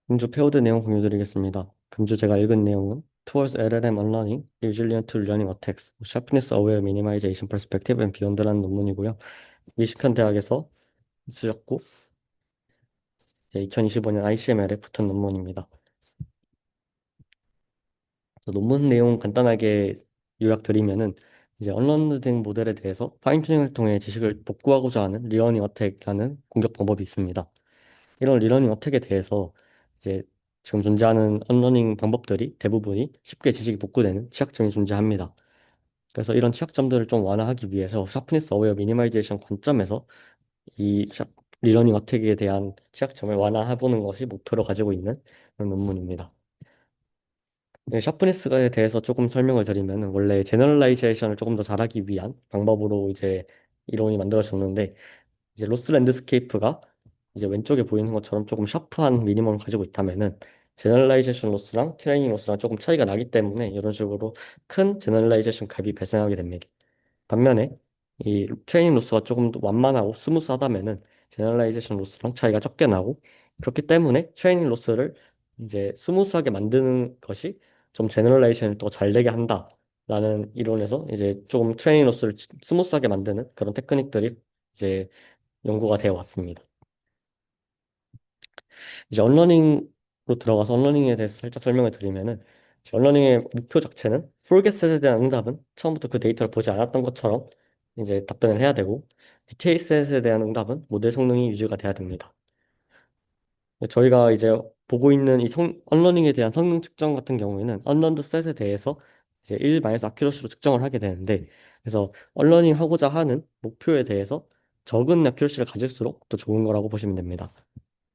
금주 페어드 내용 공유드리겠습니다. 금주 제가 읽은 내용은 Towards LLM Unlearning, Resilient to Learning Attacks, Sharpness Aware Minimization Perspective and Beyond라는 논문이고요. 미시간 대학에서 쓰셨고, 2025년 ICML에 붙은 논문입니다. 논문 내용 간단하게 요약드리면은 이제 언러닝 모델에 대해서 파인튜닝을 통해 지식을 복구하고자 하는 리러닝 어택이라는 공격 방법이 있습니다. 이런 리러닝 어택에 대해서 이제 지금 존재하는 언러닝 방법들이 대부분이 쉽게 지식이 복구되는 취약점이 존재합니다. 그래서 이런 취약점들을 좀 완화하기 위해서 샤프니스 어웨어 미니마이제이션 관점에서 이 리러닝 어택에 대한 취약점을 완화해보는 것이 목표로 가지고 있는 그런 논문입니다. 네, 샤프니스에 대해서 조금 설명을 드리면 원래 제너럴라이제이션을 조금 더 잘하기 위한 방법으로 이제 이론이 만들어졌는데 이제 로스 랜드스케이프가 이제 왼쪽에 보이는 것처럼 조금 샤프한 미니멈을 가지고 있다면은 제너럴라이제이션 로스랑 트레이닝 로스랑 조금 차이가 나기 때문에 이런 식으로 큰 제너럴라이제이션 값이 발생하게 됩니다. 반면에 이 트레이닝 로스가 조금 더 완만하고 스무스하다면은 제너럴라이제이션 로스랑 차이가 적게 나고 그렇기 때문에 트레이닝 로스를 이제 스무스하게 만드는 것이 좀 제너럴라이제이션을 더 잘 되게 한다라는 이론에서 이제 조금 트레이닝 로스를 스무스하게 만드는 그런 테크닉들이 이제 연구가 되어 왔습니다. 이제 언러닝으로 들어가서 언러닝에 대해서 살짝 설명을 드리면은 이제 언러닝의 목표 자체는 프로게셋에 대한 응답은 처음부터 그 데이터를 보지 않았던 것처럼 이제 답변을 해야 되고 디테일셋에 대한 응답은 모델 성능이 유지가 돼야 됩니다. 저희가 이제 보고 있는 이 언러닝에 대한 성능 측정 같은 경우에는 언런드 셋에 대해서 이제 1 마이너스 아큐러시로 측정을 하게 되는데 그래서 언러닝 하고자 하는 목표에 대해서 적은 아큐러시를 가질수록 더 좋은 거라고 보시면 됩니다.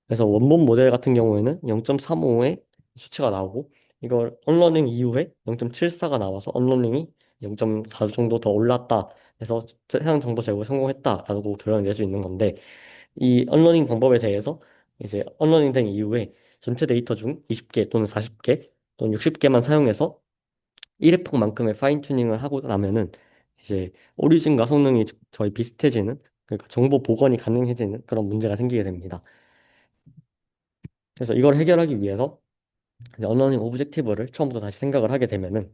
그래서 원본 모델 같은 경우에는 0.35의 수치가 나오고 이걸 언러닝 이후에 0.74가 나와서 언러닝이 0.4 정도 더 올랐다 해서 해당 정보 제거에 성공했다라고 결론을 낼 수 있는 건데 이 언러닝 방법에 대해서 이제 언러닝 된 이후에 전체 데이터 중 20개 또는 40개 또는 60개만 사용해서 1회폭만큼의 파인 튜닝을 하고 나면은 이제 오리진과 성능이 거의 비슷해지는 그러니까 정보 복원이 가능해지는 그런 문제가 생기게 됩니다. 그래서 이걸 해결하기 위해서 이제 언러닝 오브젝티브를 처음부터 다시 생각을 하게 되면은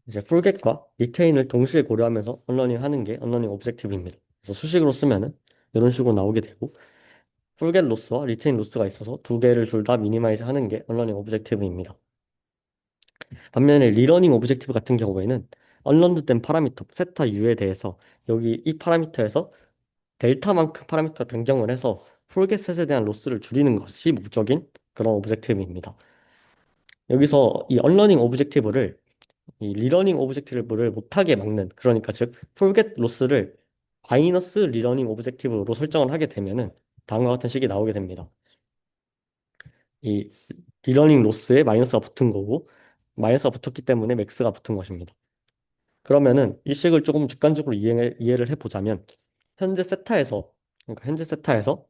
이제 풀겟과 리테인을 동시에 고려하면서 언러닝 하는 게 언러닝 오브젝티브입니다. 그래서 수식으로 쓰면은 이런 식으로 나오게 되고 풀겟 로스와 리테인 로스가 있어서 두 개를 둘 다 미니마이즈 하는 게 언러닝 오브젝티브입니다. 반면에 리러닝 오브젝티브 같은 경우에는 언런드된 파라미터 세타 U에 대해서 여기 이 파라미터에서 델타만큼 파라미터 변경을 해서 풀겟셋에 대한 로스를 줄이는 것이 목적인 그런 오브젝티브입니다. 여기서 이 언러닝 오브젝티브를 이 리러닝 오브젝티브를 못하게 막는 그러니까 즉 풀겟 로스를 마이너스 리러닝 오브젝티브로 설정을 하게 되면은 다음과 같은 식이 나오게 됩니다. 이 리러닝 로스에 마이너스가 붙은 거고 마이너스가 붙었기 때문에 맥스가 붙은 것입니다. 그러면은 이 식을 조금 직관적으로 이해를 해보자면 현재 세타에서 그러니까 현재 세타에서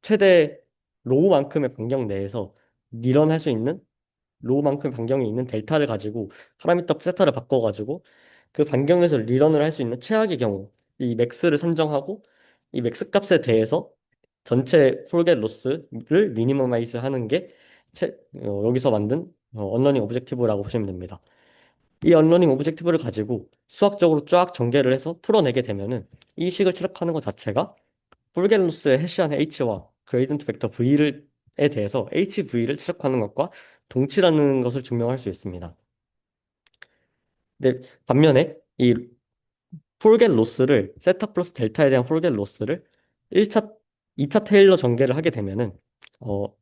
최대 로우만큼의 반경 내에서 리런할 수 있는 로우만큼 반경이 있는 델타를 가지고 파라미터 세타를 바꿔가지고 그 반경에서 리런을 할 수 있는 최악의 경우 이 맥스를 선정하고 이 맥스 값에 대해서 전체 폴겟 로스를 미니머마이즈 하는 게 여기서 만든 언러닝 오브젝티브라고 보시면 됩니다. 이 언러닝 오브젝티브를 가지고 수학적으로 쫙 전개를 해서 풀어내게 되면은 이 식을 출력하는 것 자체가 폴겟 로스의 해시한 H와 그레이던트 벡터 V에 대해서 HV를 출력하는 것과 동치라는 것을 증명할 수 있습니다. 근데 반면에 이 폴겟 로스를 세타 플러스 델타에 대한 폴겟 로스를 1차, 2차 테일러 전개를 하게 되면은 어,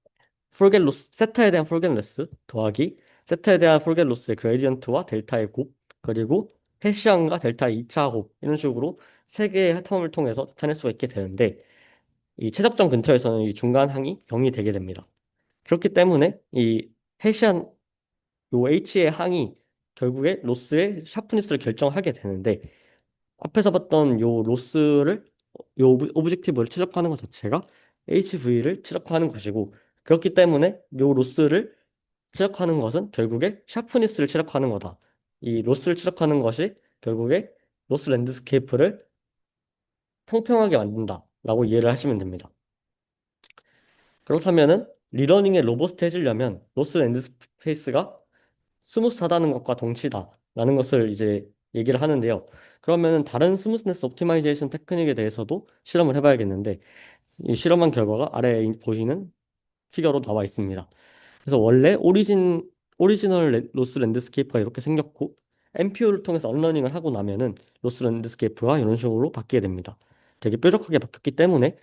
폴겟 로스 세타에 대한 폴겟 로스 더하기 세타에 대한 폴겟 로스의 그레디언트와 델타의 곱 그리고 해시안과 델타의 2차 곱 이런 식으로 세 개의 텀을 통해서 나타낼 수가 있게 되는데 이 최적점 근처에서는 이 중간 항이 0이 되게 됩니다. 그렇기 때문에 이 해시안 요 H의 항이 결국에 로스의 샤프니스를 결정하게 되는데 앞에서 봤던 요 로스를 요 오브젝티브를 추적하는 것 자체가 HV를 추적하는 것이고 그렇기 때문에 요 로스를 추적하는 것은 결국에 샤프니스를 추적하는 거다. 이 로스를 추적하는 것이 결국에 로스 랜드스케이프를 평평하게 만든다라고 이해를 하시면 됩니다. 그렇다면은 리러닝의 로버스트해지려면 로스 앤드 스페이스가 스무스하다는 것과 동치다라는 것을 이제 얘기를 하는데요. 그러면 다른 스무스네스 옵티마이제이션 테크닉에 대해서도 실험을 해봐야겠는데 이 실험한 결과가 아래에 보시는 피겨로 나와 있습니다. 그래서 원래 오리지널 로스 랜드스케이프가 이렇게 생겼고 MPU를 통해서 언러닝을 하고 나면은 로스 랜드스케이프가 이런 식으로 바뀌게 됩니다. 되게 뾰족하게 바뀌었기 때문에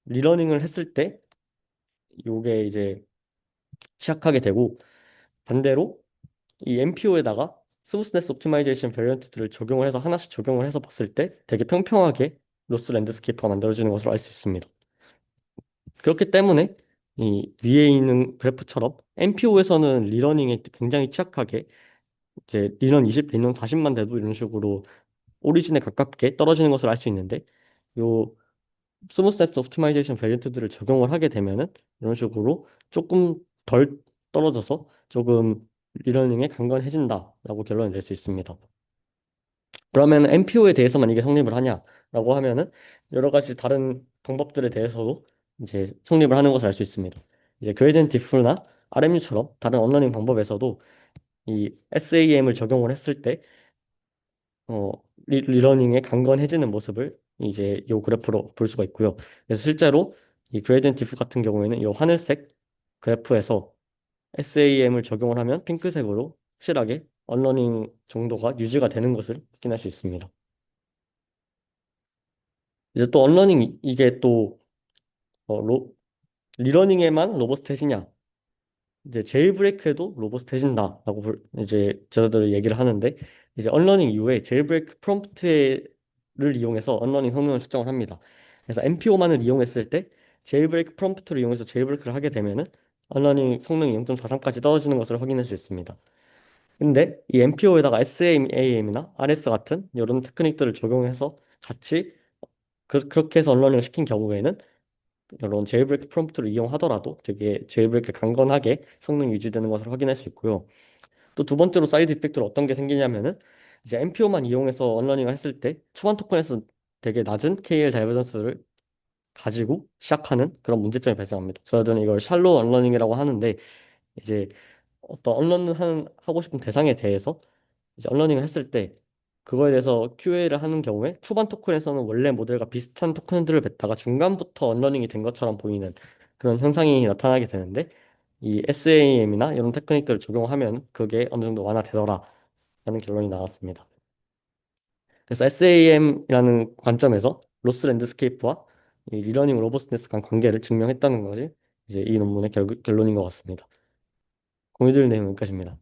리러닝을 했을 때 요게 이제 시작하게 되고 반대로 이 MPO에다가 스무스네스 옵티마이제이션 베리언트들을 적용을 해서 하나씩 적용을 해서 봤을 때 되게 평평하게 로스 랜드스케이프가 만들어지는 것으로 알 수 있습니다. 그렇기 때문에 이 위에 있는 그래프처럼 MPO에서는 리러닝에 굉장히 취약하게 이제 리넌 20, 리넌 40만 돼도 이런 식으로 오리진에 가깝게 떨어지는 것을 알 수 있는데 요 스무스네스 옵티마이제이션 베리언트들을 적용을 하게 되면은 이런 식으로 조금 덜 떨어져서 조금 리러닝에 강건해진다라고 결론을 낼 수 있습니다. 그러면 MPO에 대해서만 이게 성립을 하냐라고 하면은 여러 가지 다른 방법들에 대해서도 이제 성립을 하는 것을 알 수 있습니다. 이제 그레디언트 디프나 RMU처럼 다른 언러닝 방법에서도 이 SAM을 적용을 했을 때 어, 리러닝에 강건해지는 모습을 이제 요 그래프로 볼 수가 있고요. 그래서 실제로 이 그레디언트 디프 같은 경우에는 이 하늘색 그래프에서 SAM을 적용을 하면 핑크색으로 확실하게 언러닝 정도가 유지가 되는 것을 확인할 수 있습니다. 이제 또 언러닝 이게 또 리러닝에만 로버스트해지냐? 이제 제일브레이크에도 로버스트해진다라고 이제 저들 얘기를 하는데 이제 언러닝 이후에 제일브레이크 프롬프트를 이용해서 언러닝 성능을 측정을 합니다. 그래서 MPO만을 이용했을 때 제일브레이크 프롬프트를 이용해서 제일브레이크를 하게 되면은 언러닝 성능이 0.43까지 떨어지는 것을 확인할 수 있습니다. 근데 이 MPO에다가 SAM이나 RS 같은 이런 테크닉들을 적용해서 같이 그렇게 해서 언러닝을 시킨 경우에는 이런 제일브레이크 프롬프트를 이용하더라도 되게 제일브레이크 강건하게 성능 유지되는 것을 확인할 수 있고요. 또 두 번째로 사이드 이펙트로 어떤 게 생기냐면은 이제 MPO만 이용해서 언러닝을 했을 때 초반 토큰에서 되게 낮은 KL 다이버전스를 가지고 시작하는 그런 문제점이 발생합니다. 저희들은 이걸 샬로우 언러닝이라고 하는데 이제 어떤 하고 싶은 대상에 대해서 이제 언러닝을 했을 때 그거에 대해서 QA를 하는 경우에 초반 토큰에서는 원래 모델과 비슷한 토큰들을 뱉다가 중간부터 언러닝이 된 것처럼 보이는 그런 현상이 나타나게 되는데 이 SAM이나 이런 테크닉들을 적용하면 그게 어느 정도 완화되더라라는 결론이 나왔습니다. 그래서 SAM이라는 관점에서 로스 랜드스케이프와 이 리러닝 로버스트네스 간 관계를 증명했다는 것이 이제 이 논문의 결론인 것 같습니다. 공유드릴 내용은 여기까지입니다.